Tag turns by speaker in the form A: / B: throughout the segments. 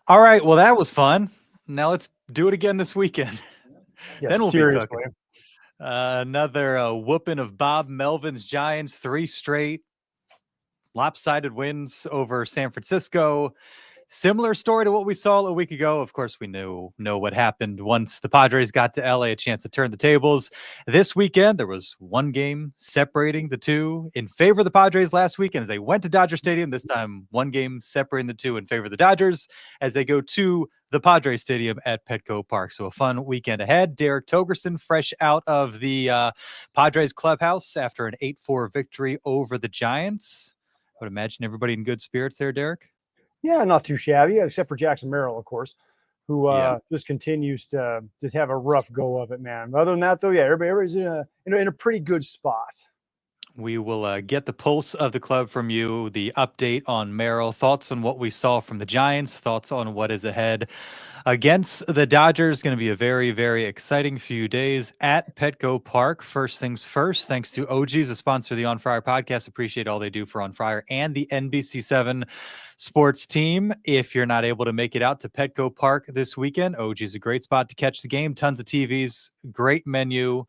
A: All right. Well, that was fun. Now let's do it again this weekend.
B: Yeah,
A: Then we'll be
B: seriously.
A: cooking. Another whooping of Bob Melvin's Giants, 3 straight lopsided wins over San Francisco. Similar story to what we saw a week ago. Of course, we know what happened once the Padres got to LA, a chance to turn the tables. This weekend, there was one game separating the two in favor of the Padres last weekend as they went to Dodger Stadium. This time, one game separating the two in favor of the Dodgers as they go to the Padres Stadium at Petco Park. So a fun weekend ahead. Derek Togerson, fresh out of the Padres clubhouse after an 8-4 victory over the Giants. I would imagine everybody in good spirits there, Derek.
B: Yeah, not too shabby, except for Jackson Merrill, of course, who just continues to just have a rough go of it, man. Other than that, though, yeah, everybody's in a pretty good spot.
A: We will get the pulse of the club from you, the update on Merrill, thoughts on what we saw from the Giants, thoughts on what is ahead against the Dodgers. Going to be a very, very exciting few days at Petco Park. First things first, thanks to OG's, a sponsor of the On Friar podcast. Appreciate all they do for On Friar and the NBC7 sports team. If you're not able to make it out to Petco Park this weekend, OG is a great spot to catch the game. Tons of TVs, great menu.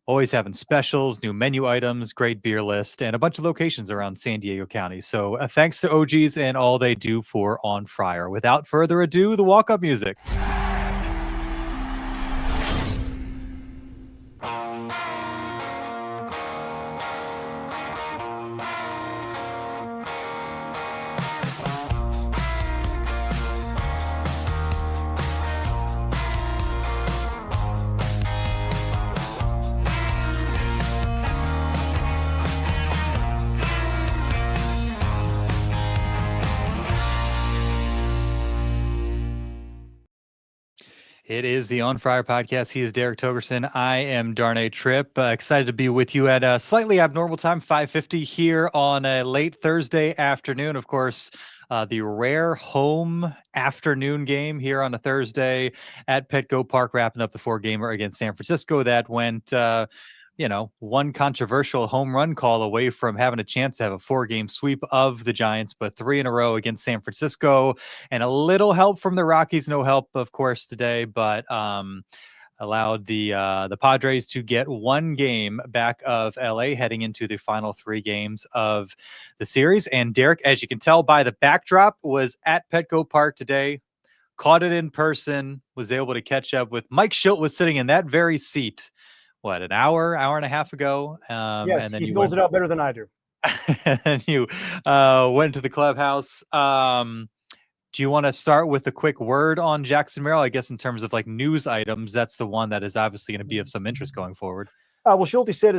A: Always having specials, new menu items, great beer list, and a bunch of locations around San Diego County. So thanks to OGs and all they do for On Friar. Without further ado, the walk-up music. It is the On Friar podcast. He is Derek Togerson. I am Darnay Tripp. Excited to be with you at a slightly abnormal time, 5:50 here on a late Thursday afternoon. Of course, the rare home afternoon game here on a Thursday at Petco Park, wrapping up the 4-gamer against San Francisco that went one controversial home run call away from having a chance to have a 4-game sweep of the Giants, but 3 in a row against San Francisco, and a little help from the Rockies. No help, of course, today, but allowed the Padres to get 1 game back of LA heading into the final 3 games of the series. And Derek, as you can tell by the backdrop, was at Petco Park today, caught it in person, was able to catch up with Mike Shildt, was sitting in that very seat an hour and a half ago.
B: Yes,
A: and then
B: he fills it out better than I do.
A: And you went to the clubhouse. Do you want to start with a quick word on Jackson Merrill? I guess in terms of like news items, that's the one that is obviously going to be of some interest going forward.
B: Well, Shildt said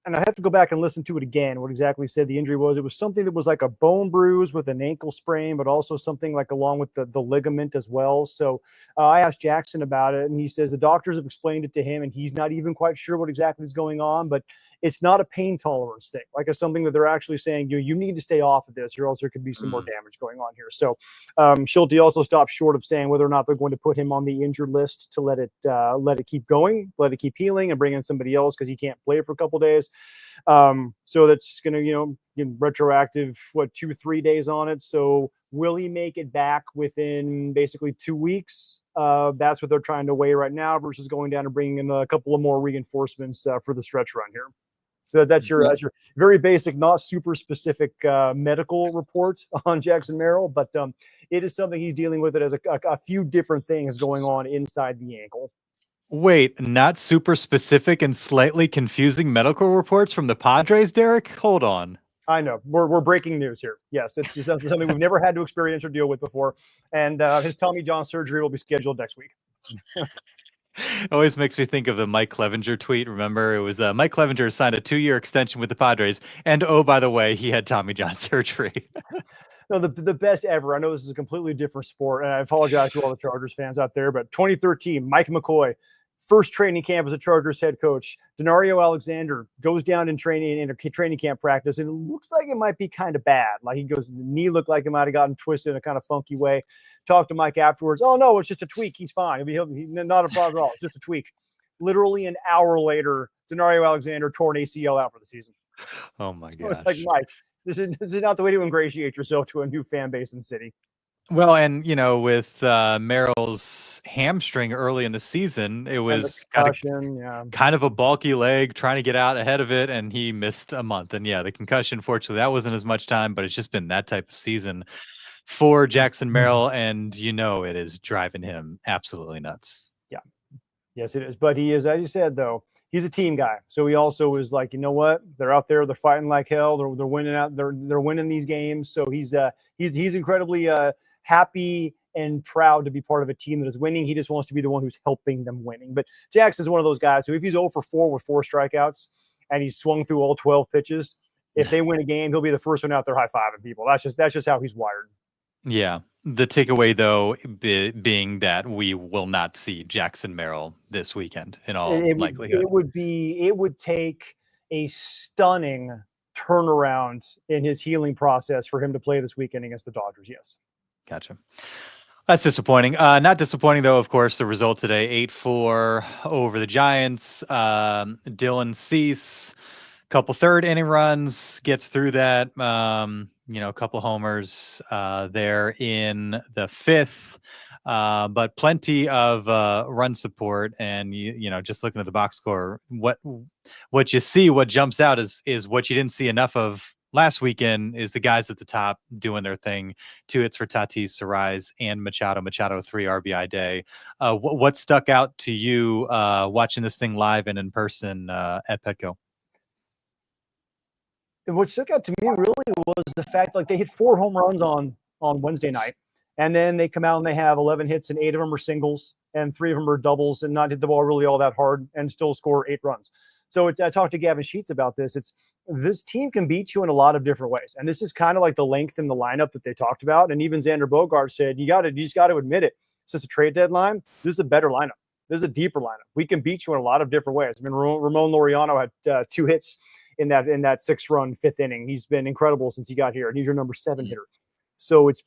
B: and I have to go back and listen to it again, what exactly he said the injury was. It was something that was like a bone bruise with an ankle sprain, but also something like along with the ligament as well. So I asked Jackson about it, and he says the doctors have explained it to him, and he's not even quite sure what exactly is going on, but it's not a pain tolerance thing. Like it's something that they're actually saying, you need to stay off of this or else there could be some more damage going on here. So Shildt also stopped short of saying whether or not they're going to put him on the injured list to let it keep going, let it keep healing, and bring in somebody else because he can't play for a couple days. So that's going to, retroactive, 2-3 days on it. So will he make it back within basically 2 weeks? That's what they're trying to weigh right now versus going down and bringing in a couple of more reinforcements for the stretch run here. So that's your very basic, not super specific medical report on Jackson Merrill, but it is something he's dealing with. It as a few different things going on inside the ankle.
A: Wait, not super specific and slightly confusing medical reports from the Padres, Derek? Hold on.
B: I know. We're breaking news here. Yes, it's something we've never had to experience or deal with before. And his Tommy John surgery will be scheduled next week.
A: Always makes me think of the Mike Clevenger tweet. Remember, it was Mike Clevenger signed a 2-year extension with the Padres. And oh, by the way, he had Tommy John surgery.
B: No, the best ever. I know this is a completely different sport, and I apologize to all the Chargers fans out there, but 2013, Mike McCoy, first training camp as a Chargers head coach. Denario Alexander goes down in training camp practice, and it looks like it might be kind of bad. Like he goes, the knee looked like it might have gotten twisted in a kind of funky way. Talked to Mike afterwards. Oh, no, it's just a tweak. He's fine. He'll be not a problem at all. It's just a tweak. Literally an hour later, Denario Alexander tore an ACL out for the season.
A: Oh, my gosh.
B: It's like, Mike, this is not the way to ingratiate yourself to a new fan base in the city.
A: Well, and with Merrill's hamstring early in the season, it
B: And the
A: was
B: concussion, yeah.
A: kind of a bulky leg trying to get out ahead of it, and he missed a month. And yeah, the concussion, fortunately, that wasn't as much time, but it's just been that type of season for Jackson Merrill, and it is driving him absolutely nuts.
B: Yeah. Yes, it is. But he is, as you said, though, he's a team guy. So he also is like, you know what? They're out there, they're fighting like hell. They're winning out. They're winning these games. So he's incredibly happy and proud to be part of a team that is winning. He just wants to be the one who's helping them winning. But Jackson's one of those guys who, if he's 0 for 4 with 4 strikeouts and he's swung through all 12 pitches, if they win a game, he'll be the first one out there high-fiving people. That's just how he's wired.
A: Yeah. The takeaway, though, being that we will not see Jackson Merrill this weekend in all likelihood.
B: It would take a stunning turnaround in his healing process for him to play this weekend against the Dodgers. Yes.
A: Gotcha. That's disappointing. Not disappointing, though, of course, the result today, 8-4 over the Giants. Dylan Cease, couple third inning runs, gets through that. A couple homers there in the fifth. But plenty of run support, and just looking at the box score, what you see, what jumps out is what you didn't see enough of last weekend is the guys at the top doing their thing. 2 hits for Tatis, Arise, and Machado. Machado 3 RBI day. What stuck out to you watching this thing live and in person at Petco?
B: What stuck out to me really was the fact like they hit 4 home runs on Wednesday night, and then they come out and they have 11 hits and 8 of them are singles and 3 of them are doubles and not hit the ball really all that hard and still score 8 runs. So I talked to Gavin Sheets about this. This team can beat you in a lot of different ways, and this is kind of like the length in the lineup that they talked about. And even Xander Bogaerts said, you just got to admit it. Since a trade deadline, this is a better lineup. This is a deeper lineup. We can beat you in a lot of different ways. I mean, Ramon Laureano had 2 hits in that 6-run 5th inning. He's been incredible since he got here, and he's your number 7 hitter. So it's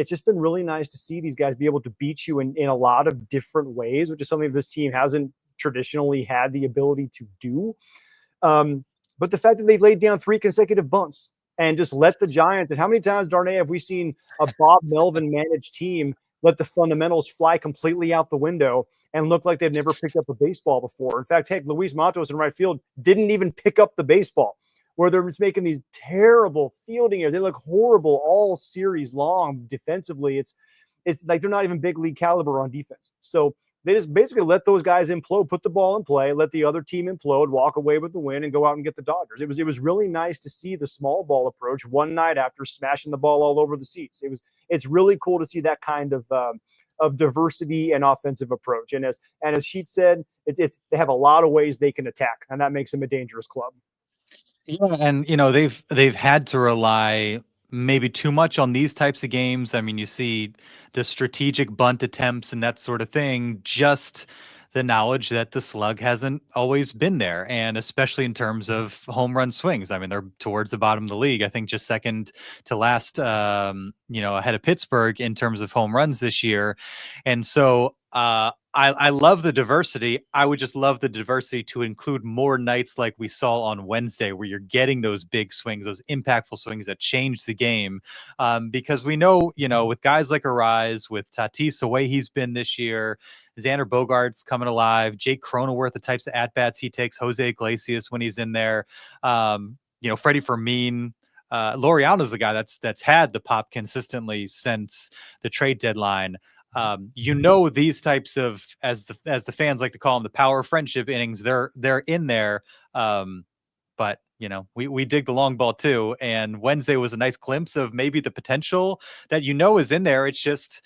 B: just been really nice to see these guys be able to beat you in a lot of different ways, which is something this team hasn't traditionally had the ability to do. But the fact that they've laid down 3 consecutive bunts and just let the Giants, and how many times, Darnay, have we seen a Bob Melvin managed team let the fundamentals fly completely out the window and look like they've never picked up a baseball before? In fact, heck, Luis Matos in right field didn't even pick up the baseball, where they're just making these terrible fielding errors. They look horrible all series long defensively. It's like they're not even big league caliber on defense. So they just basically let those guys implode, put the ball in play, let the other team implode, walk away with the win, and go out and get the Dodgers. It was really nice to see the small ball approach one night after smashing the ball all over the seats. It's really cool to see that kind of diversity and offensive approach. And as Sheets said, they have a lot of ways they can attack, and that makes them a dangerous club.
A: Yeah, and they've had to rely maybe too much on these types of games. I mean, you see the strategic bunt attempts and that sort of thing, just the knowledge that the slug hasn't always been there, and especially in terms of home run swings. I mean, they're towards the bottom of the league. I think just second to last, ahead of Pittsburgh in terms of home runs this year. And so I love the diversity. I would just love the diversity to include more nights like we saw on Wednesday, where you're getting those big swings, those impactful swings that change the game. Because we know, with guys like Arise, with Tatis, the way he's been this year, Xander Bogaerts coming alive, Jake Cronenworth, the types of at-bats he takes, Jose Iglesias when he's in there, Freddie Fermin. Laureano's the guy that's had the pop consistently since the trade deadline. These types of, as the fans like to call them, the power friendship innings, they're in there. But we dig the long ball too. And Wednesday was a nice glimpse of maybe the potential that is in there. It's just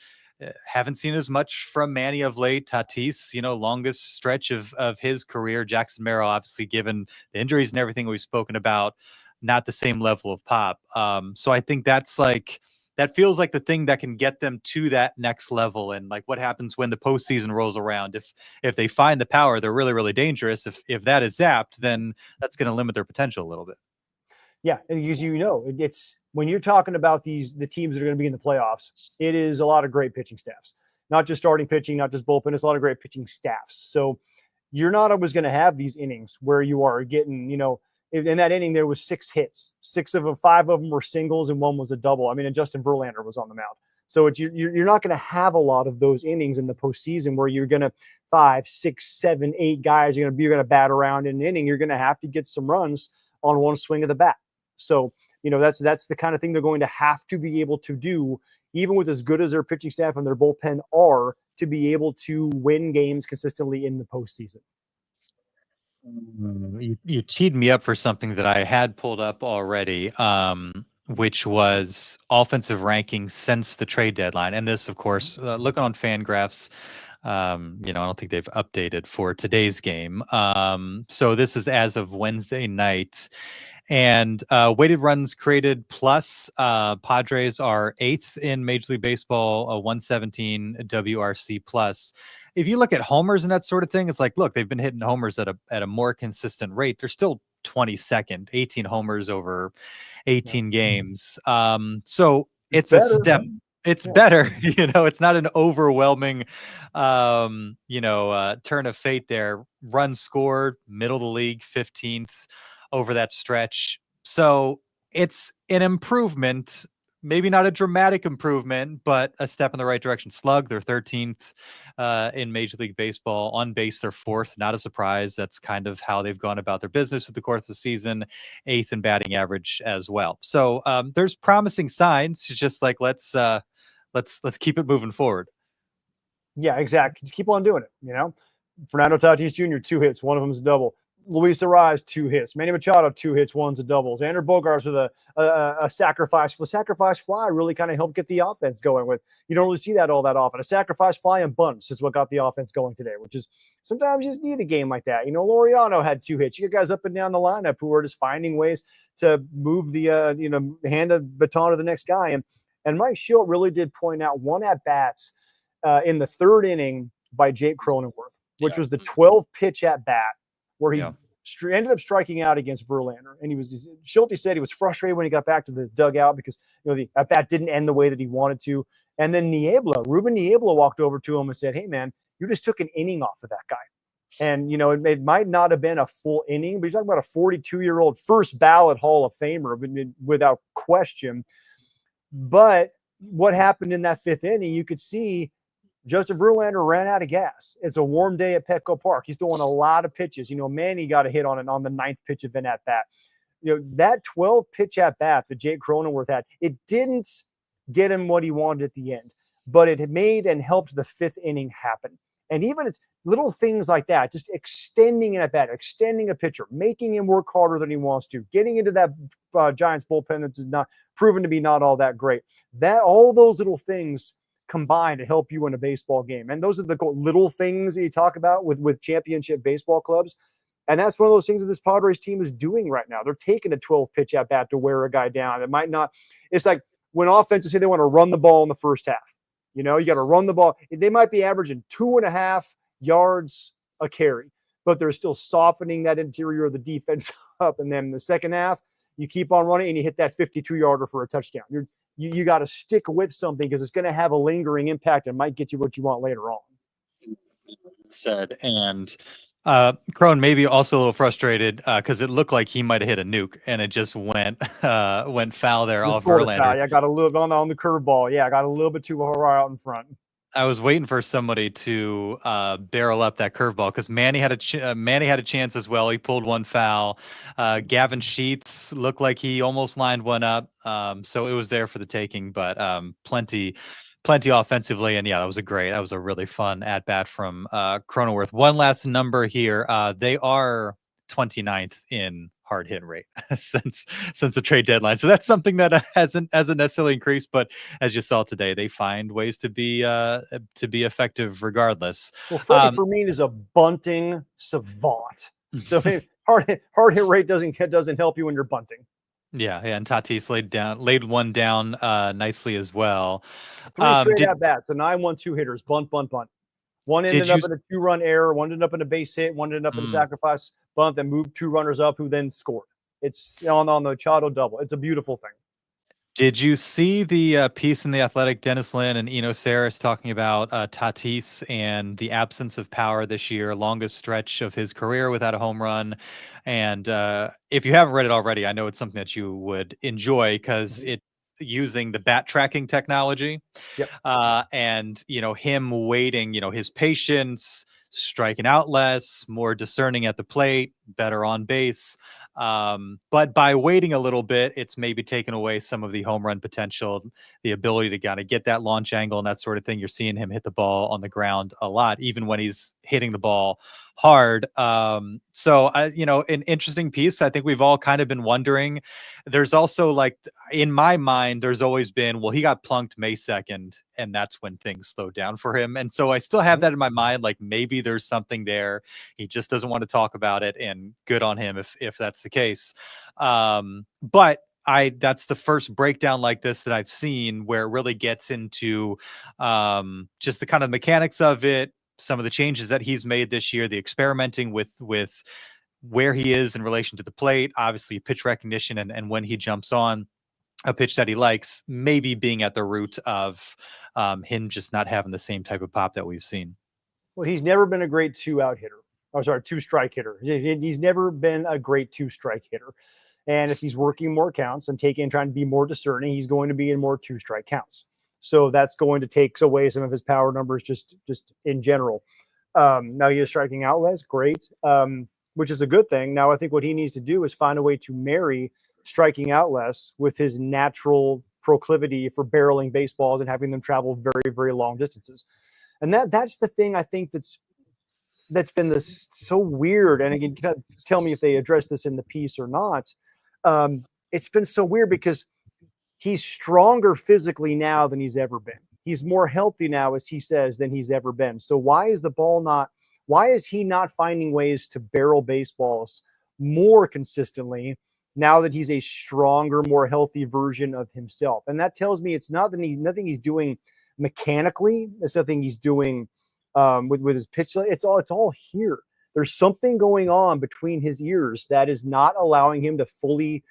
A: haven't seen as much from Manny of late. Tatis, longest stretch of his career. Jackson Merrill, obviously, given the injuries and everything we've spoken about, not the same level of pop. So I think that feels like the thing that can get them to that next level. And like what happens when the postseason rolls around, if they find the power, they're really, really dangerous. If that is zapped, then that's going to limit their potential a little bit.
B: Yeah, because it's when you're talking about the teams that are going to be in the playoffs, it is a lot of great pitching staffs, not just starting pitching, not just bullpen. It's a lot of great pitching staffs. So you're not always going to have these innings where you are getting, in that inning there was 6 hits, 5 of them were singles and 1 was a double. I mean, and Justin Verlander was on the mound. So you're not going to have a lot of those innings in the postseason where you're going to 5, 6, 7, 8 guys you're going to bat around in an inning. You're going to have to get some runs on one swing of the bat. So that's the kind of thing they're going to have to be able to do, even with as good as their pitching staff and their bullpen are, to be able to win games consistently in the postseason.
A: You teed me up for something that I had pulled up already, which was offensive rankings since the trade deadline. And this, of course, looking on Fangraphs, I don't think they've updated for today's game. So this is as of Wednesday night. And weighted runs created plus, Padres are 8th in Major League Baseball, a 117 WRC plus. If you look at homers and that sort of thing, it's like, look, they've been hitting homers at a more consistent rate. They're still 22nd, 18 homers over 18 games. So it's a step. It's better, it's not an overwhelming, turn of fate there. Runs scored, middle of the league, 15th over that stretch. So it's an improvement, maybe not a dramatic improvement, but a step in the right direction. Slug, they're 13th in Major League Baseball. On base, they're 4th. Not a surprise. That's kind of how they've gone about their business with the course of the season. 8th in batting average as well. So there's promising signs. It's just like let's keep it moving forward.
B: Yeah, exactly. Just keep on doing it. Fernando Tatis Jr. 2 hits, one of them is a double. Luis Arraez 2 hits. Manny Machado 2 hits, one's a double. Xander Bogaerts with a sacrifice. The sacrifice fly really kind of helped get the offense going. With you don't really see that all that often. A sacrifice fly and bunts is what got the offense going today. Which is sometimes you just need a game like that. Laureano had 2 hits. You got guys up and down the lineup who are just finding ways to move the hand the baton to the next guy. And Mike Shildt really did point out one at bats in the 3rd inning by Jake Cronenworth, which was the 12th pitch at bat, where he ended up striking out against Verlander. And Schulte said he was frustrated when he got back to the dugout because the at bat didn't end the way that he wanted to. And then Ruben Niebla walked over to him and said, "Hey man, you just took an inning off of that guy." And it might not have been a full inning, but you're talking about a 42-year-old first ballot Hall of Famer without question. But what happened in that 5th inning, you could see Justin Verlander ran out of gas. It's a warm day at Petco Park. He's throwing a lot of pitches. Manny got a hit on the 9th pitch of an at-bat. That 12 pitch at-bat that Jake Cronenworth had, it didn't get him what he wanted at the end, but it made and helped the 5th inning happen. And even it's little things like that, just extending an at-bat, extending a pitcher, making him work harder than he wants to, getting into that Giants bullpen that's not proven to be not all that great. All those little things combine to help you in a baseball game. And those are the little things that you talk about with championship baseball clubs. And that's one of those things that this Padres team is doing right now. They're taking a 12 pitch at bat to wear a guy down. It might not, it's like when offenses say they want to run the ball in the first half, you got to run the ball. They might be averaging 2.5 yards a carry, but they're still softening that interior of the defense up. And then in the second half, you keep on running and you hit that 52-yarder for a touchdown. You got to stick with something because it's going to have a lingering impact and might get you what you want later on.
A: Said. And Crone maybe also a little frustrated because it looked like he might have hit a nuke and it just went foul there off Verlander.
B: Foul. Yeah, I got a little bit on the curveball. Yeah, I got a little bit too far out in front.
A: I was waiting for somebody to barrel up that curveball because Manny had a chance as well. He pulled one foul. Gavin Sheets looked like he almost lined one up. So it was there for the taking, but plenty offensively. And yeah, that was a really fun at bat from Cronenworth. One last number here. They are 29th in hard hit rate since the trade deadline. So that's something that hasn't necessarily increased, but as you saw today, they find ways to be effective regardless.
B: Well, Freddie Fermin is a bunting savant. So hard hit rate doesn't help you when you're bunting.
A: Yeah, and Tatis laid one down nicely as well.
B: 3 straight at bats, the 9-1-2 hitters, bunt. One ended up in a 2-run error, one ended up in a base hit, one ended up in a sacrifice bunt that moved 2 runners up who then scored. It's on the Machado double. It's a beautiful thing.
A: Did you see the piece in The Athletic, Dennis Lin and Eno Saris talking about Tatis and the absence of power this year, longest stretch of his career without a home run? And if you haven't read it already, I know it's something that you would enjoy because using the bat tracking technology.
B: Yep.
A: And, him waiting, his patience, striking out less, more discerning at the plate, better on base. But by waiting a little bit, it's maybe taken away some of the home run potential, the ability to kind of get that launch angle and that sort of thing. You're seeing him hit the ball on the ground a lot, even when he's hitting the ball hard. So an interesting piece. I think we've all kind of been wondering. There's also, like, in my mind, there's always been, well, he got plunked May 2nd, and that's when things slowed down for him. And so I still have that in my mind, like maybe there's something there. He just doesn't want to talk about it, and good on him if that's the case. But that's the first breakdown like this that I've seen where it really gets into just the kind of mechanics of it, some of the changes that he's made this year, the experimenting with where he is in relation to the plate, obviously pitch recognition, and when he jumps on a pitch that he likes, maybe being at the root of him just not having the same type of pop that we've seen.
B: Well, he's never been a great 2-out hitter. Oh, sorry, 2-strike hitter. He's never been a great 2-strike hitter. And if he's working more counts and trying to be more discerning, he's going to be in more 2-strike counts. So that's going to take away some of his power numbers just in general. Now he is striking out less, great, which is a good thing. Now I think what he needs to do is find a way to marry striking out less with his natural proclivity for barreling baseballs and having them travel very, very long distances. And that's the thing I think that's been so weird. And again, tell me if they address this in the piece or not. It's been so weird because he's stronger physically now than he's ever been. He's more healthy now, as he says, than he's ever been. So why is he not finding ways to barrel baseballs more consistently now that he's a stronger, more healthy version of himself? And that tells me it's not that nothing he's doing mechanically. It's nothing he's doing with his pitch. It's all here. There's something going on between his ears that is not allowing him to fully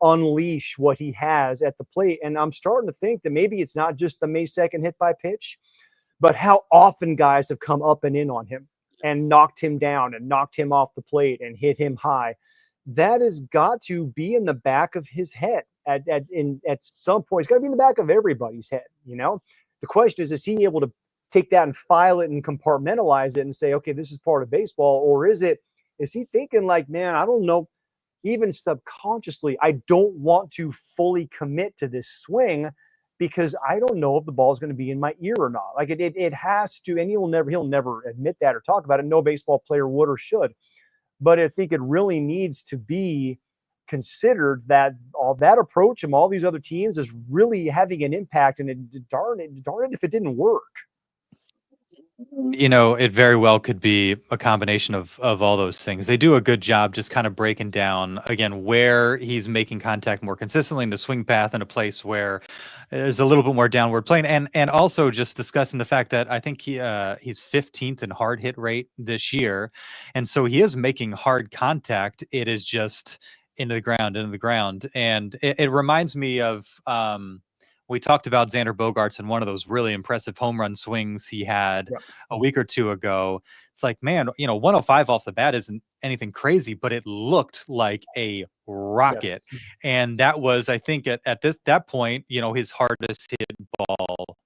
B: unleash what he has at the plate. And I'm starting to think that maybe it's not just the May 2nd hit by pitch, but how often guys have come up and in on him and knocked him down and knocked him off the plate and hit him high. That has got to be in the back of his head at some point. It's got to be in the back of everybody's head. The question is he able to take that and file it and compartmentalize it and say, okay, this is part of baseball? Or is he thinking like, man, I don't know, even subconsciously, I don't want to fully commit to this swing because I don't know if the ball is going to be in my ear or not. Like it has to, and he'll never admit that or talk about it. No baseball player would or should. But I think it really needs to be considered that all that approach from all these other teams is really having an impact. And darn it if it didn't work.
A: It very well could be a combination of all those things. They do a good job just kind of breaking down, again, where he's making contact more consistently in the swing path in a place where there's a little bit more downward plane. And also just discussing the fact that I think he's 15th in hard hit rate this year. And so he is making hard contact. It is just into the ground. And it reminds me of we talked about Xander Bogaerts and one of those really impressive home run swings he had a week or two ago. It's like, man, 105 off the bat isn't anything crazy, but it looked like a rocket. Yeah. And that was, I think, at that point, his hardest hit ball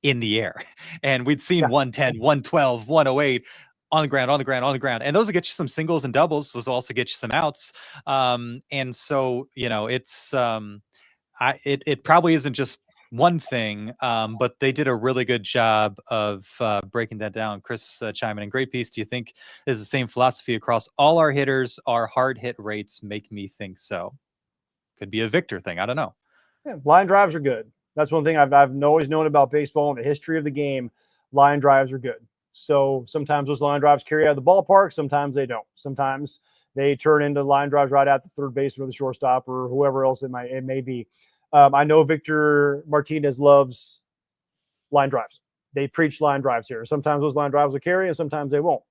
A: in the air. And we'd seen 110, 112, 108 on the ground. And those will get you some singles and doubles. Those will also get you some outs. And so, it's it probably isn't just one thing, but they did a really good job of breaking that down. Chris chiming in, great piece. Do you think there's the same philosophy across all our hitters? Our hard hit rates make me think so. Could be a Victor thing. I don't know.
B: Yeah, line drives are good. That's one thing I've always known about baseball and the history of the game. Line drives are good. So sometimes those line drives carry out of the ballpark. Sometimes they don't. Sometimes they turn into line drives right at the third baseman or the shortstop or whoever else it may be. I know Victor Martinez loves line drives. They preach line drives here. Sometimes those line drives will carry and sometimes they won't,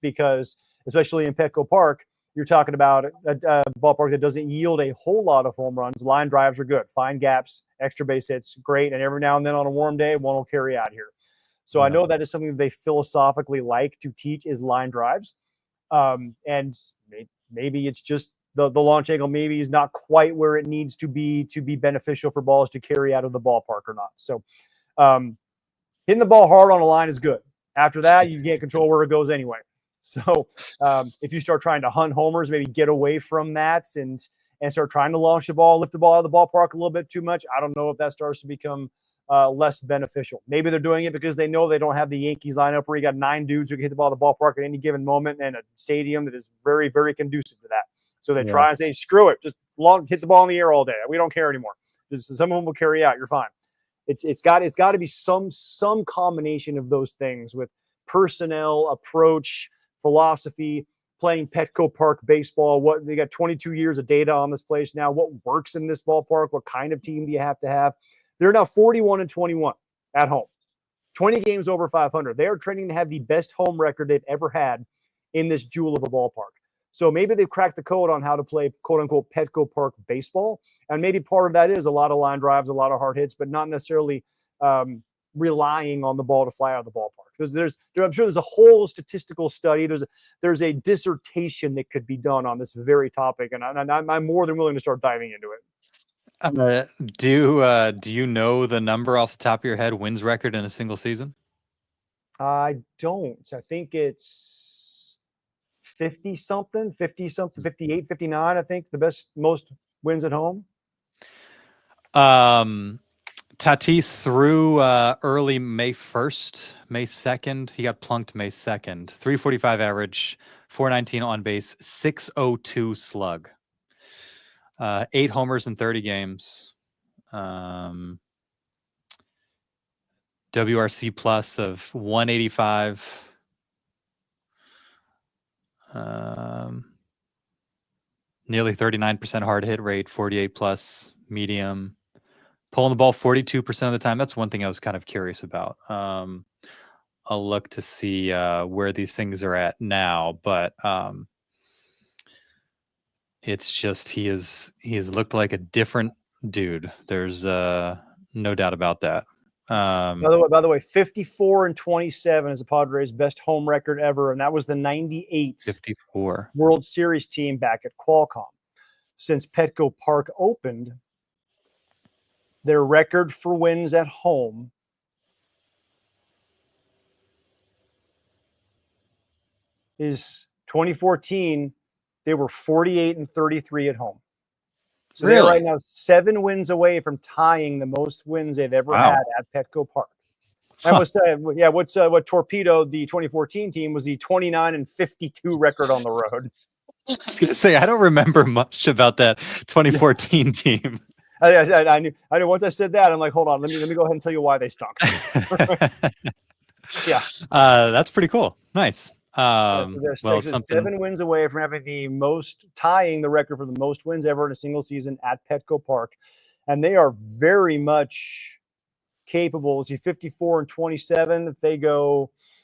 B: because especially in Petco Park, you're talking about a ballpark that doesn't yield a whole lot of home runs. Line drives are good. Find gaps, extra base hits, great. And every now and then on a warm day, one will carry out here. So I know that is something that they philosophically like to teach is line drives. And maybe it's just the launch angle maybe is not quite where it needs to be beneficial for balls to carry out of the ballpark or not. So hitting the ball hard on a line is good. After that, you can't control where it goes anyway. So if you start trying to hunt homers, maybe get away from that and start trying to launch the ball, lift the ball out of the ballpark a little bit too much, I don't know if that starts to become less beneficial. Maybe they're doing it because they know they don't have the Yankees lineup where you got 9 dudes who can hit the ball at the ballpark at any given moment and a stadium that is very, very conducive to that. So they try and say, screw it, just hit the ball in the air all day. We don't care anymore. Some of them will carry out. You're fine. It's got to be some combination of those things with personnel, approach, philosophy, playing Petco Park baseball. What they got 22 years of data on this place now. What works in this ballpark? What kind of team do you have to have? They're now 41-21 at home, 20 games over 500. They are trending to have the best home record they've ever had in this jewel of a ballpark. So maybe they've cracked the code on how to play quote unquote Petco Park baseball. And maybe part of that is a lot of line drives, a lot of hard hits, but not necessarily relying on the ball to fly out of the ballpark. I'm sure there's a whole statistical study. There's a dissertation that could be done on this very topic, and I'm more than willing to start diving into it.
A: Do you know the number off the top of your head, wins record in a single season?
B: I don't. I think it's 50-something, 58, 59, I think, most wins at home.
A: Tatis threw early May 1st, May 2nd. He got plunked May 2nd. 345 average, 419 on base, 602 slug. 8 homers in 30 games. WRC plus of 185. Nearly 39% hard hit rate, 48 plus medium. Pulling the ball 42% of the time. That's one thing I was kind of curious about. I'll look to see where these things are at now, but it's just he has looked like a different dude. There's no doubt about that.
B: By the way, 54-27 is the Padres' best home record ever, and that was the 98
A: 54
B: World Series team back at Qualcomm. Since Petco Park opened, their record for wins at home is 2014. They were 48-33 at home. So they're right now 7 wins away from tying the most wins they've ever had at Petco Park. And what torpedoed the 2014 team was the 29-52 record on the road.
A: I was going to say, I don't remember much about that 2014 team.
B: I knew once I said that, I'm like, hold on, let me go ahead and tell you why they stunk. Yeah.
A: That's pretty cool. Nice.
B: So they're 7 wins away from having tying the record for the most wins ever in a single season at Petco Park. And they are very much capable. See, 54-27. If they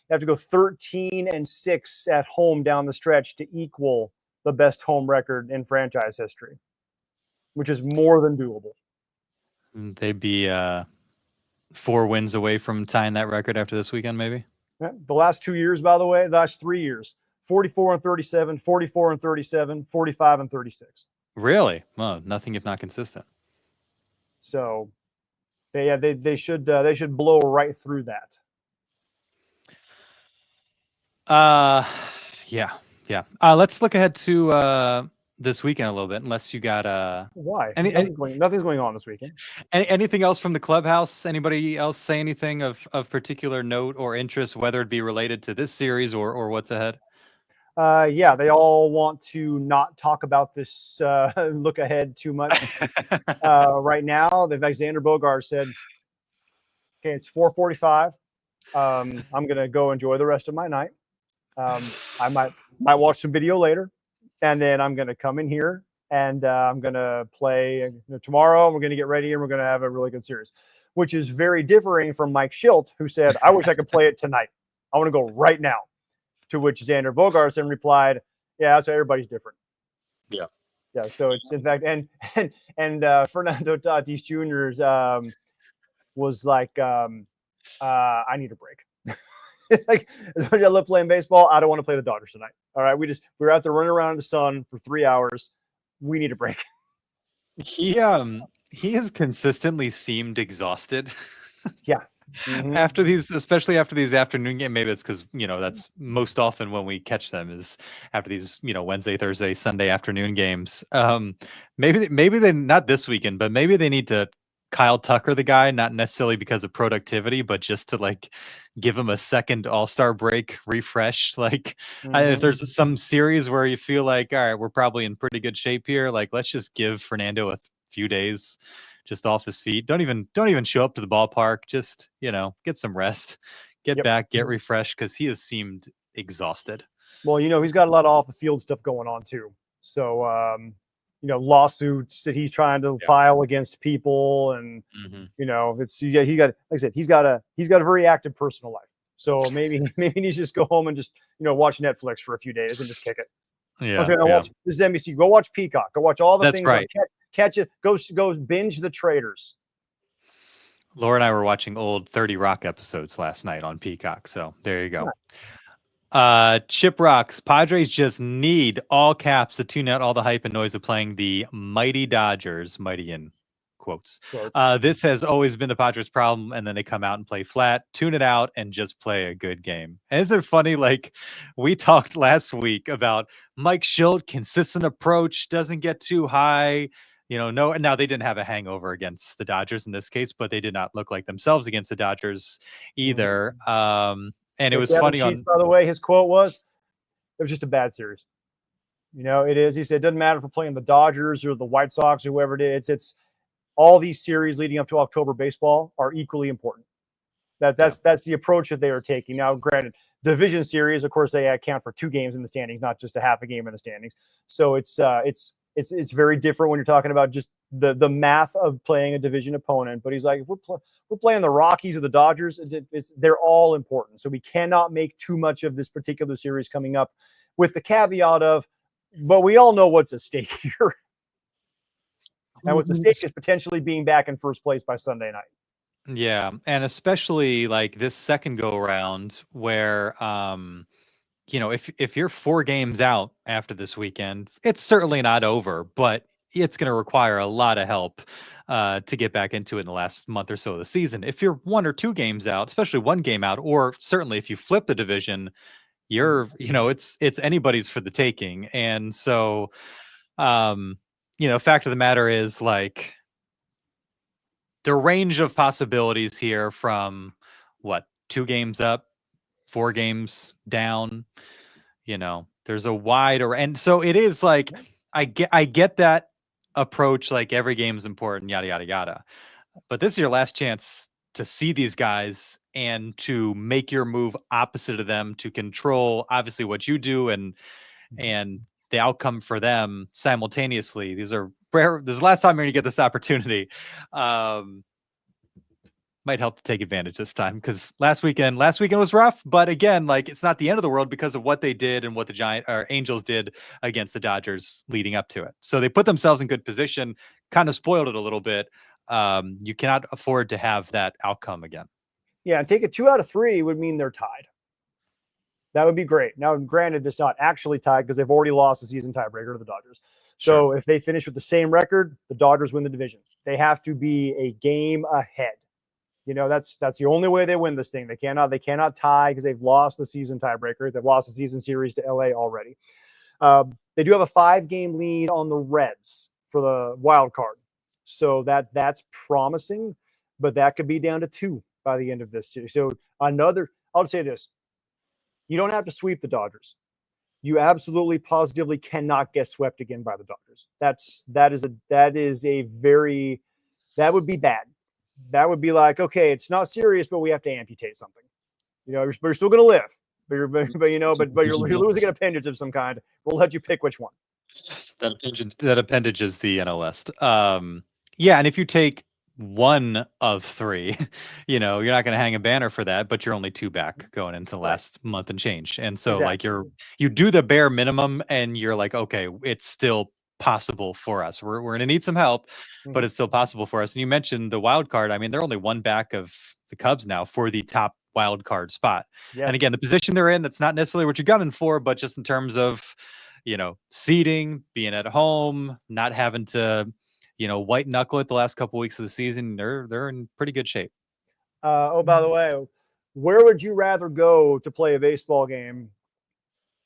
B: have to go 13-6 at home down the stretch to equal the best home record in franchise history, which is more than doable.
A: They'd be 4 wins away from tying that record after this weekend, maybe.
B: The last 2 years, by the way, the last 3 years, 44-37, 44-37, 45-36.
A: Really? Well, nothing if not consistent.
B: So, they should blow right through that.
A: Yeah. Let's look ahead to this weekend a little bit, unless you got
B: why? Nothing's going on this weekend.
A: Anything else from the clubhouse? Anybody else say anything of particular note or interest, whether it be related to this series or what's ahead?
B: They all want to not talk about this look ahead too much right now. Xander Bogaerts said, okay, it's 4:45. I'm going to go enjoy the rest of my night. I might watch some video later, and then I'm going to come in here and I'm going to play tomorrow. We're going to get ready and we're going to have a really good series, which is very differing from Mike Shildt, who said, I wish I could play it tonight. I want to go right now. To which Xander Bogaerts replied, yeah, so everybody's different.
A: Yeah.
B: So it's in fact, and Fernando Tatis Jr.'s was like, I need a break. It's like, as much as I love playing baseball, I don't want to play the Dodgers tonight. All right. We were out there running around in the sun for 3 hours. we need a break.
A: He has consistently seemed exhausted.
B: Yeah. Mm-hmm.
A: After these, especially after these afternoon games. Maybe it's because that's most often when we catch them is after these Wednesday, Thursday, Sunday afternoon games. Maybe they, not this weekend, but maybe they need to Kyle Tucker the guy, not necessarily because of productivity, but just to like give him a second All-Star break, refresh. Like if there's some series where you feel like, all right, we're probably in pretty good shape here, like let's just give Fernando a few days just off his feet. Don't even show up to the ballpark. Just, get some rest, get back, get refreshed, because he has seemed exhausted.
B: Well, he's got a lot of off the field stuff going on too. So, lawsuits that he's trying to file against people, and it's he got, like I said, he's got a very active personal life. So maybe he needs to just go home and just watch Netflix for a few days and just kick it. Watch, this is NBC. Go watch Peacock. Go watch all the things.
A: Right.
B: Catch it. Go binge The Traitors.
A: Laura and I were watching old 30 Rock episodes last night on Peacock. So there you go. Chip Rocks. Padres just need all caps to tune out all the hype and noise of playing the mighty Dodgers. Mighty in quotes. This has always been the Padres' problem, and then they come out and play flat, tune it out, and just play a good game. And isn't it funny? Like we talked last week about Mike Shildt, consistent approach, doesn't get too high. Now they didn't have a hangover against the Dodgers in this case, but they did not look like themselves against the Dodgers either. And it was funny.
B: By the way, his quote was, "It was just a bad series." It is. He said, "It doesn't matter if we're playing the Dodgers or the White Sox or whoever it is. It's all these series leading up to October baseball are equally important." That's the approach that they are taking. Now, granted, division series, of course, they account for 2 games in the standings, not just a half a game in the standings. So it's very different when you're talking about just the math of playing a division opponent. But he's like, if we're playing the Rockies or the Dodgers, they're all important. So we cannot make too much of this particular series coming up, with the caveat of, but we all know what's at stake here. And what's at stake is potentially being back in first place by Sunday night.
A: Yeah, and especially like this second go around where if you're 4 games out after this weekend, it's certainly not over, but it's going to require a lot of help to get back into it in the last month or so of the season. If you're 1 or 2 games out, especially 1 game out, or certainly if you flip the division, you're, it's anybody's for the taking. And so, fact of the matter is, like, the range of possibilities here from 2 games up, 4 games down, there's a wider, and so it is like, I get that approach, like every game is important, yada, yada, yada. But this is your last chance to see these guys and to make your move opposite of them, to control obviously what you do and the outcome for them simultaneously. This is the last time you're going to get this opportunity. Might help to take advantage this time, because last weekend was rough, but again, like, it's not the end of the world because of what they did and what the Angels did against the Dodgers leading up to it. So they put themselves in good position, kind of spoiled it a little bit. You cannot afford to have that outcome again.
B: Yeah, and take it 2 out of 3 would mean they're tied. That would be great. Now, granted, it's not actually tied because they've already lost the season tiebreaker to the Dodgers. So if they finish with the same record, the Dodgers win the division. They have to be a game ahead. That's the only way they win this thing. They cannot tie because they've lost the season tiebreaker. They've lost the season series to LA already. They do have a 5-game lead on the Reds for the wild card. So that's promising, but that could be down to 2 by the end of this series. So I'll say this. You don't have to sweep the Dodgers. You absolutely positively cannot get swept again by the Dodgers. That would be bad. That would be like, okay, it's not serious, but we have to amputate something. You're still going to live, but you're losing an appendage of some kind. We'll let you pick which one.
A: That appendage is the NL West. Yeah, and if you take 1 of 3, you're not going to hang a banner for that, but you're only 2 back going into the last month and change. And so like you do the bare minimum, and you're like, okay, it's still possible for us. We're going to need some help, but it's still possible for us. And you mentioned the wild card. I mean, they're only 1 back of the Cubs now for the top wild card spot. Yes. And again, the position they're in, that's not necessarily what you're gunning for, but just in terms of, seeding, being at home, not having to, white knuckle it the last couple weeks of the season. They're in pretty good shape.
B: By the way, where would you rather go to play a baseball game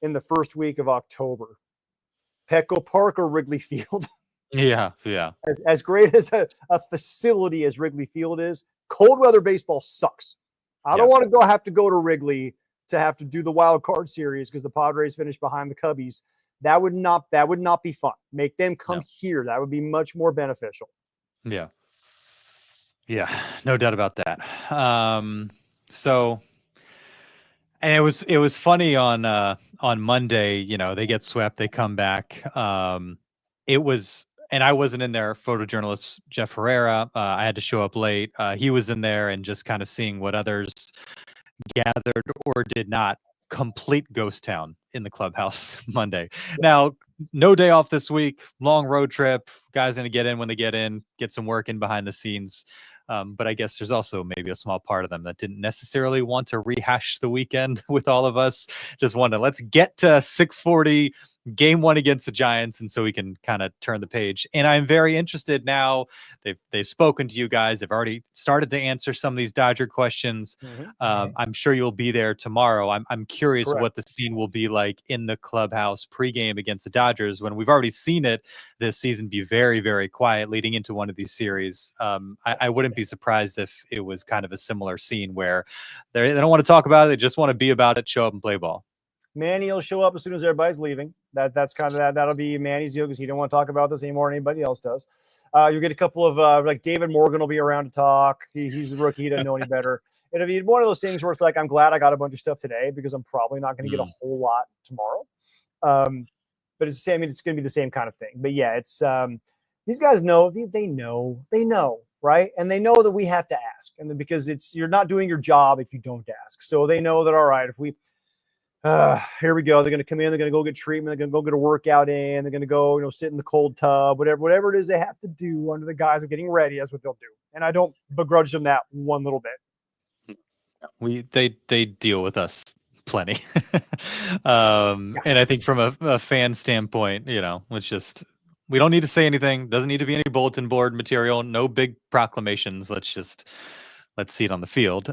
B: in the first week of October? Petco Park or Wrigley Field?
A: Yeah.
B: As great as a facility as Wrigley Field is, cold weather baseball sucks. I don't want to have to go to Wrigley to have to do the wild card series because the Padres finished behind the Cubbies. That would not be fun. Make them come here. That would be much more beneficial.
A: Yeah. Yeah, no doubt about that. So, and it was funny on Monday, they get swept, they come back. It was, and I wasn't in there. Photojournalist Jeff Herrera, I had to show up late. He was in there, and just kind of seeing what others gathered or did not. Complete ghost town in the clubhouse Monday. Now, no day off this week, long road trip. Guys going to get in when they get in, get some work in behind the scenes. But I guess there's also maybe a small part of them that didn't necessarily want to rehash the weekend with all of us. Just wanted, let's get to 6:40 game one against the Giants, and so we can kind of turn the page. And I'm very interested now. They've spoken to you guys. They've already started to answer some of these Dodger questions. I'm sure you'll be there tomorrow. I'm curious what the scene will be like in the clubhouse pregame against the Dodgers when we've already seen it this season be very, very quiet leading into one of these series. I wouldn't be surprised if it was kind of a similar scene where they don't want to talk about it. They just want to be about it, show up and play ball.
B: Manny will show up as soon as everybody's leaving. That's kind of that'll be Manny's deal because he don't want to talk about this anymore than anybody else does. You'll get a couple of like David Morgan will be around to talk. He's a rookie. He doesn't know any better. It'll be one of those things where it's like, I'm glad I got a bunch of stuff today because I'm probably not going to get a whole lot tomorrow. But it's the same. It's going to be the same kind of thing. But yeah, it's these guys know. They know, right? And they know that we have to ask, and then because you're not doing your job if you don't ask. So they know that, all right, if we here we go. They're going to come in. They're going to go get treatment. They're going to go get a workout in. They're going to go, sit in the cold tub, whatever it is they have to do under the guise of getting ready. That's what they'll do. And I don't begrudge them that one little bit.
A: They deal with us plenty. And I think from a fan standpoint, it's just, we don't need to say anything. Doesn't need to be any bulletin board material. No big proclamations. Let's see it on the field,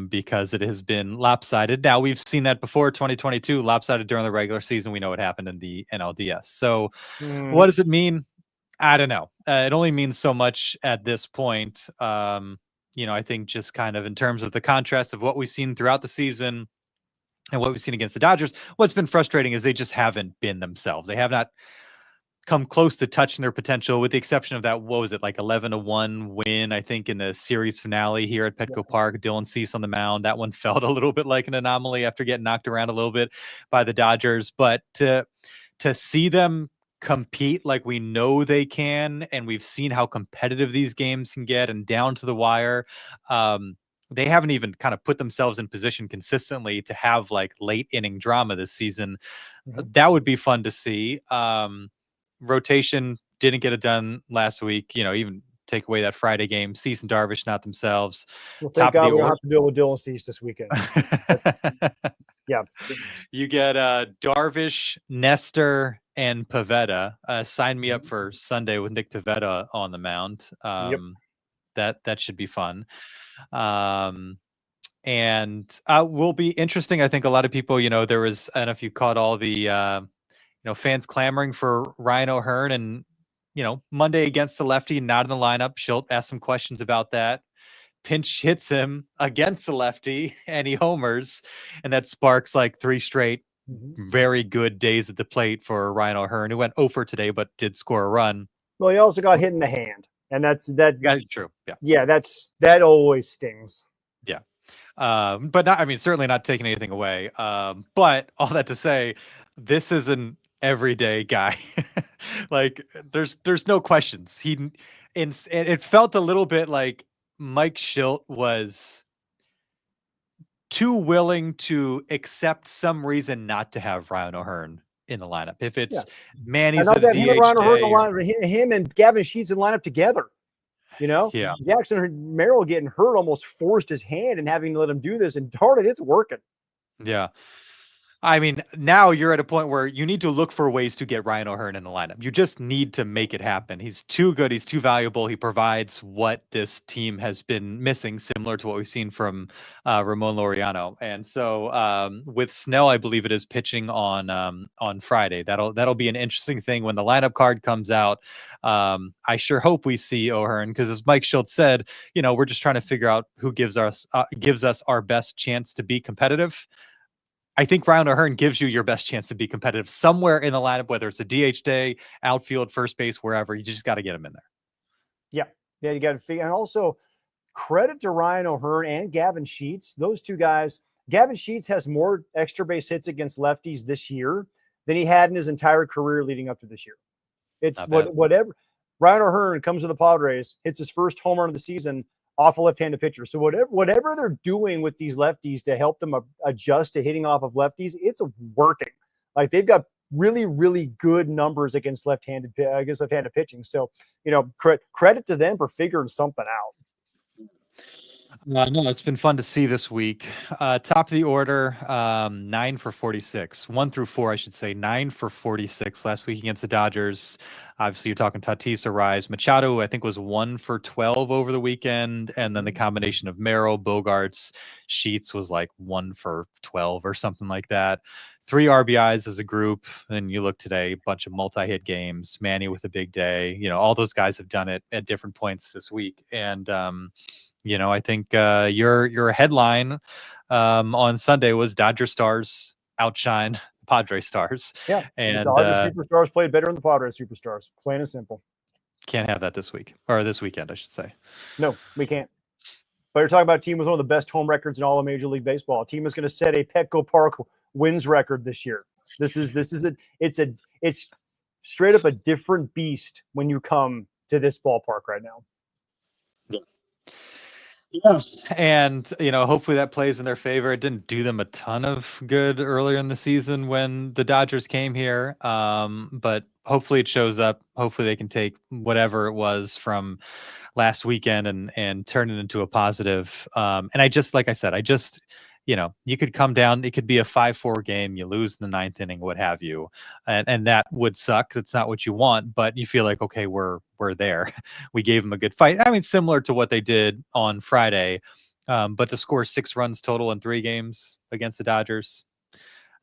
A: because it has been lopsided. Now, we've seen that before, 2022, lopsided during the regular season. We know what happened in the NLDS. So what does it mean? I don't know. It only means so much at this point. I think just kind of in terms of the contrast of what we've seen throughout the season and what we've seen against the Dodgers, what's been frustrating is they just haven't been themselves. They have not come close to touching their potential, with the exception of that, what was it, like 11-1 win, I think, in the series finale here at Petco Park. Dylan Cease on the mound. That one felt a little bit like an anomaly after getting knocked around a little bit by the Dodgers. But to see them compete like we know they can, and we've seen how competitive these games can get and down to the wire, they haven't even kind of put themselves in position consistently to have like late inning drama this season. That would be fun to see. Rotation didn't get it done last week. Even take away that Friday game, Cease and Darvish not themselves.
B: Well, thank God we don't have to deal with Dylan Cease this weekend. Yeah.
A: You get Darvish, Nestor, and Pivetta. Sign me up for Sunday with Nick Pivetta on the mound. That should be fun. And will be interesting. I think a lot of people, there was, I don't know if you caught all the fans clamoring for Ryan O'Hearn, and Monday against the lefty, not in the lineup. Shildt asked some questions about that. Pinch hits him against the lefty, and he homers, and that sparks like 3 straight very good days at the plate for Ryan O'Hearn, who went 0 for today, but did score a run.
B: Well, he also got hit in the hand, and that's
A: true.
B: Yeah, that always stings.
A: Yeah. But not, certainly not taking anything away. But all that to say, this is an everyday guy. Like there's no questions. It felt a little bit like Mike Shildt was too willing to accept some reason not to have Ryan O'Hearn in the lineup. If it's Manny's a DH
B: him and Gavin Sheets in lineup together.
A: Yeah.
B: Jackson Merrill getting hurt almost forced his hand and having to let him do this, and darn it, it's working.
A: Yeah. I mean, now you're at a point where you need to look for ways to get Ryan O'Hearn in the lineup. You just need to make it happen. He's too good. He's too valuable. He provides what this team has been missing, similar to what we've seen from Ramon Laureano. And so with Snell, I believe it is pitching on Friday. That'll be an interesting thing when the lineup card comes out. I sure hope we see O'Hearn because, as Mike Shildt said, we're just trying to figure out who gives us our best chance to be competitive. I think Ryan O'Hearn gives you your best chance to be competitive somewhere in the lineup, whether it's a DH day, outfield, first base, wherever. You just got to get him in there.
B: Yeah, you got to figure. And also, credit to Ryan O'Hearn and Gavin Sheets. Those two guys. Gavin Sheets has more extra base hits against lefties this year than he had in his entire career leading up to this year. It's whatever. Ryan O'Hearn comes to the Padres, hits his first home run of the season off a left-handed pitcher. So whatever they're doing with these lefties to help them adjust to hitting off of lefties, it's working. Like they've got really, really good numbers against left-handed pitching. So, credit to them for figuring something out.
A: No, it's been fun to see this week. Top of the order, 9 for 46. 1 through 4, I should say. 9 for 46 last week against the Dodgers. Obviously, you're talking Tatis, Arise. Machado, who I think was 1 for 12 over the weekend. And then the combination of Merrill, Bogarts, Sheets was like 1 for 12 or something like that. 3 RBIs as a group. And you look today, a bunch of multi-hit games. Manny with a big day. All those guys have done it at different points this week. And, I think your headline on Sunday was Dodger Stars outshine Padres Stars.
B: Yeah,
A: and
B: the Dodger superstars played better than the Padres superstars. Plain and simple.
A: Can't have that this week, or this weekend, I should say.
B: No, we can't. But you're talking about a team with one of the best home records in all of Major League Baseball. A team is going to set a Petco Park wins record this year. It's straight up a different beast when you come to this ballpark right now.
A: Yeah. And, hopefully that plays in their favor. It didn't do them a ton of good earlier in the season when the Dodgers came here. But hopefully it shows up. Hopefully they can take whatever it was from last weekend and turn it into a positive. And like I said, you could come down, it could be a 5-4 game, you lose in the ninth inning, what have you. And that would suck. That's not what you want, but you feel like, okay, we're there. We gave them a good fight. I mean, similar to what they did on Friday, but to score 6 runs total in 3 games against the Dodgers,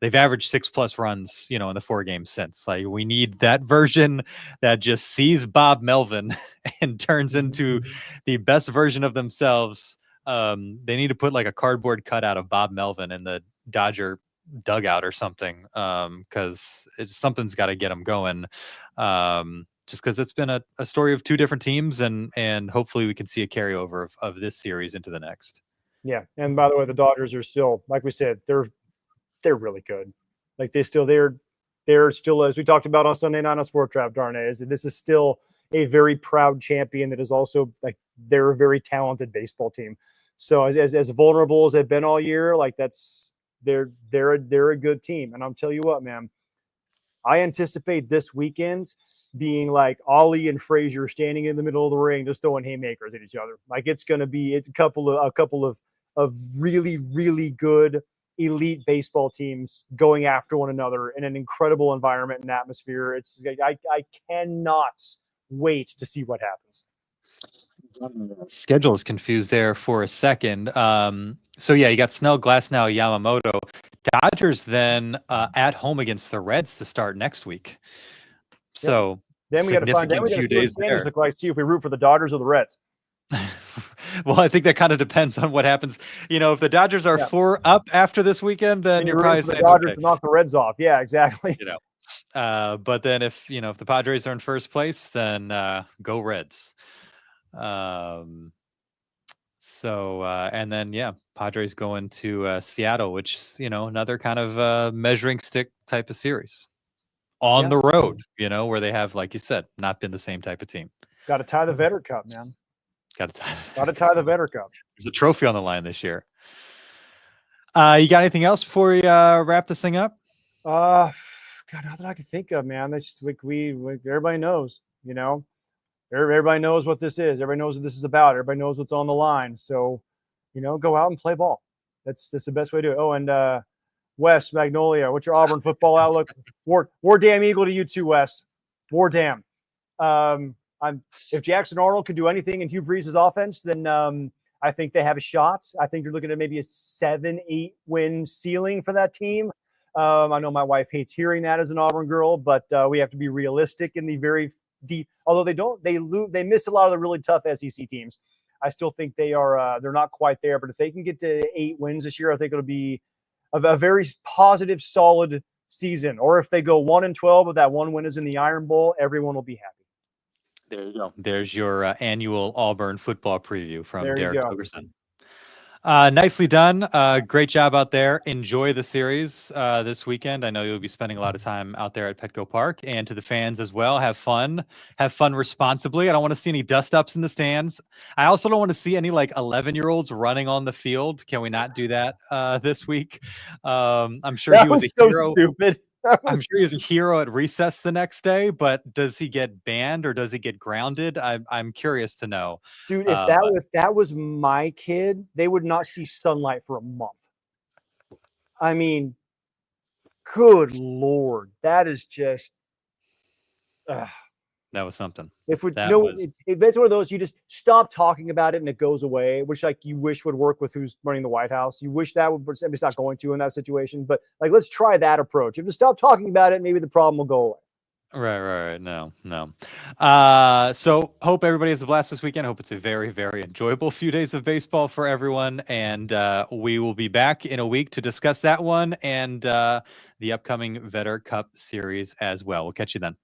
A: they've averaged 6+ runs, in the 4 games since. Like, we need that version that just sees Bob Melvin and turns into the best version of themselves. They need to put like a cardboard cutout of Bob Melvin in the Dodger dugout or something, because something's got to get them going. Just because it's been a story of 2 different teams, and hopefully we can see a carryover of this series into the next.
B: Yeah, and by the way, the Dodgers are still, like we said, they're really good. Like they're still, as we talked about on Sunday night on Sport Trap, Darnay, this is still a very proud champion that is also like they're a very talented baseball team. So as vulnerable as they've been all year, like they're a good team. And I'll tell you what, man, I anticipate this weekend being like Ollie and Frazier standing in the middle of the ring, just throwing haymakers at each other. Like it's a couple of really, really good elite baseball teams going after one another in an incredible environment and atmosphere. I cannot wait to see what happens.
A: Schedule is confused there for a second. So yeah, you got Snell, Glasnow, Yamamoto. Dodgers then at home against the Reds to start next week. So
B: then we got to find out. We got to see what standings look like. See if we root for the Dodgers or the Reds.
A: Well, I think that kind of depends on what happens. If the Dodgers are 4 up after this weekend, then you're probably saying
B: the Dodgers to knock the Reds off. Yeah, exactly.
A: But then if the Padres are in first place, then go Reds. And then Padres going to Seattle, which is another kind of measuring stick type of series on the road. Where they have, like you said, not been the same type of team.
B: Got to tie the Vetter Cup, man.
A: Got to
B: tie the Vetter Cup.
A: There's a trophy on the line this year. You got anything else before we wrap this thing up?
B: God, nothing I can think of, man. That's everybody knows. Everybody knows what this is. Everybody knows what this is about. Everybody knows what's on the line. So, go out and play ball. That's the best way to do it. Oh, and Wes Magnolia, what's your Auburn football outlook? War damn Eagle to you too, Wes. War damn. If Jackson Arnold could do anything in Hugh Freeze's offense, then I think they have a shot. I think you're looking at maybe a 7-8 win ceiling for that team. I know my wife hates hearing that as an Auburn girl, but we have to be realistic in the very deep. Although they miss a lot of the really tough SEC teams. I still think they're not quite there. But if they can get to 8 wins this year, I think it'll be a very positive, solid season. Or if they go 1-12 with that one win is in the Iron Bowl, everyone will be happy.
A: There you go. There's your annual Auburn football preview from Derek Togerson. Nicely done. Great job out there. Enjoy the series this weekend. I know you'll be spending a lot of time out there at Petco Park. And to the fans as well, have fun. Have fun responsibly. I don't want to see any dust-ups in the stands. I also don't want to see any 11-year-olds running on the field. Can we not do that this week? I'm sure he was a hero.
B: Stupid.
A: I'm sure he's a hero at recess the next day, but does he get banned or does he get grounded? I'm curious to know.
B: Dude, if that was my kid, they would not see sunlight for a month. I mean, good Lord. That is just
A: that was something.
B: That's one of those, you just stop talking about it and it goes away, which you wish would work with who's running the White House. You wish that would, but it's not going to in that situation. But let's try that approach. If you stop talking about it, maybe the problem will go away.
A: Right. No. So hope everybody has a blast this weekend. Hope it's a very, very enjoyable few days of baseball for everyone. And we will be back in a week to discuss that one and the upcoming Vetter Cup series as well. We'll catch you then.